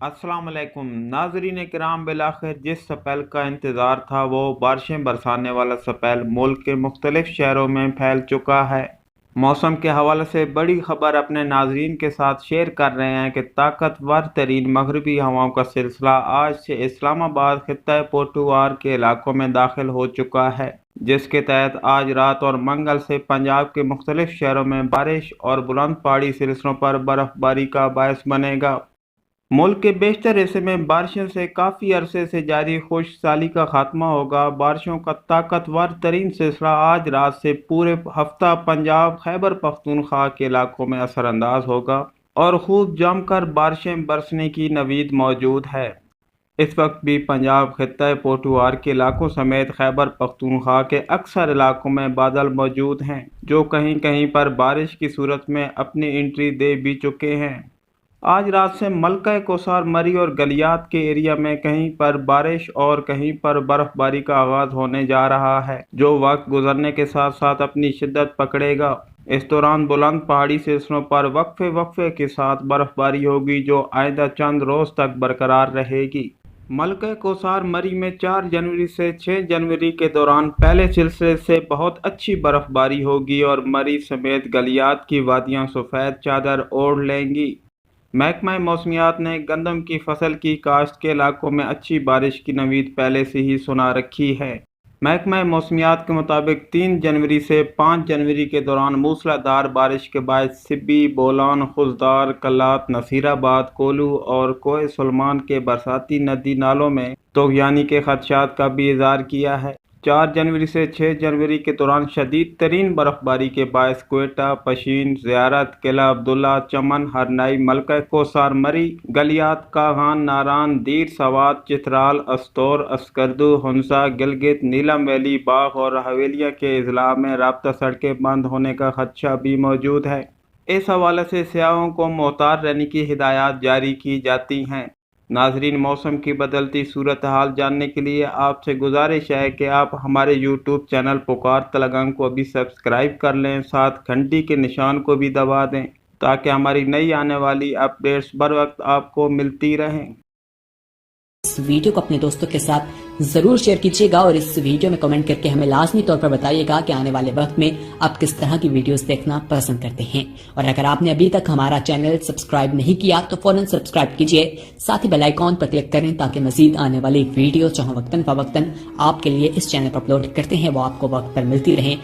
अस्सलाम वालेकुम नाजरीन किराम, बिलाखिर जिस स्पेल का इंतज़ार था वो बारिशें बरसाने वाला स्पेल मुल्क के मुख्तलिफ शहरों में फैल चुका है। मौसम के हवाले से बड़ी खबर अपने नाजरीन के साथ शेयर कर रहे हैं कि ताकतवर तरीन मगरबी हवाओं का सिलसिला आज से इस्लामाबाद खित्ता पोटुआर के इलाकों में दाखिल हो चुका है, जिसके तहत आज रात और मंगल से पंजाब के मुख्तलिफ शहरों में बारिश और बुलंद पहाड़ी सिलसिलों पर बर्फबारी का बायस बनेगा। मुल्क के बेशतर हिस्से में बारिशों से काफ़ी अरसे से जारी खुशहाली का खात्मा होगा। बारिशों का ताकतवर तरीन सिलसिला आज रात से पूरे हफ्ता पंजाब खैबर पख्तूनख्वा के इलाकों में असरअंदाज होगा और खूब जमकर बारिशें बरसने की नवीद मौजूद है। इस वक्त भी पंजाब खित्ता पोटुआर के इलाकों समेत खैबर पख्तूनख्वा के अक्सर इलाकों में बादल मौजूद हैं, जो कहीं कहीं पर बारिश की सूरत में अपनी एंट्री दे भी चुके हैं। आज रात से मलका कोसार मरी और गलियात के एरिया में कहीं पर बारिश और कहीं पर बर्फबारी का आगाज होने जा रहा है, जो वक्त गुजरने के साथ साथ अपनी शिद्दत पकड़ेगा। इस दौरान बुलंद पहाड़ी सिलसिलों पर वक्फे वक्फे के साथ बर्फबारी होगी, जो आइंदा चंद रोज तक बरकरार रहेगी। मलका कोसार मरी में 4 जनवरी से 6 जनवरी के दौरान पहले सिलसिले से बहुत अच्छी बर्फबारी होगी और मरी समेत गलियात की वादियां सफ़ेद चादर ओढ़ लेंगी। महकमा मौसमियात ने गंदम की फसल की काश्त के इलाकों में अच्छी बारिश की नवीद पहले से ही सुना रखी है। महकमा मौसमियात के मुताबिक 3 जनवरी से 5 जनवरी के दौरान मूसलाधार बारिश के बाद सिब्बी, बोलान, खुजदार, कल्लात, नसीराबाद, कोलू और कोए सुलमान के बरसाती नदी नालों में तोगयानी के खदशात का भी इज़हार किया है। 4 जनवरी से 6 जनवरी के दौरान शदीद तरीन बर्फबारी के बायस क्वेटा, पशीन, ज़ियारत, किला अब्दुल्ला, चमन, हरनाई, मलका कोसार मरी, गलियात, कागान, नारान, दीर सवात, चित्राल, अस्तौर, अस्करदू, हुंसा, गिलगित, नीलम वैली, बाग और हवेलियाँ के अजला में राब्ता सड़कें बंद होने का खदशा भी मौजूद है। इस हवाले से सयाहों को मोहतार रहने की हिदायत जारी की जाती हैं। नाजरीन, मौसम की बदलती सूरत हाल जानने के लिए आपसे गुजारिश है कि आप हमारे यूट्यूब चैनल पुकार तलगंग को भी सब्सक्राइब कर लें, साथ घंटी के निशान को भी दबा दें ताकि हमारी नई आने वाली अपडेट्स बर वक्त आपको मिलती रहें। इस वीडियो को अपने दोस्तों के साथ जरूर शेयर कीजिएगा और इस वीडियो में कमेंट करके हमें लाजमी तौर पर बताइएगा कि आने वाले वक्त में आप किस तरह की वीडियोस देखना पसंद करते हैं। और अगर आपने अभी तक हमारा चैनल सब्सक्राइब नहीं किया तो फौरन सब्सक्राइब कीजिए, साथ ही बेल आइकॉन पर क्लिक करें ताकि मजीद आने वाली वीडियो जो वक्तन फवक्तन आपके लिए इस चैनल पर अपलोड करते हैं वो आपको वक्त पर मिलती रहे।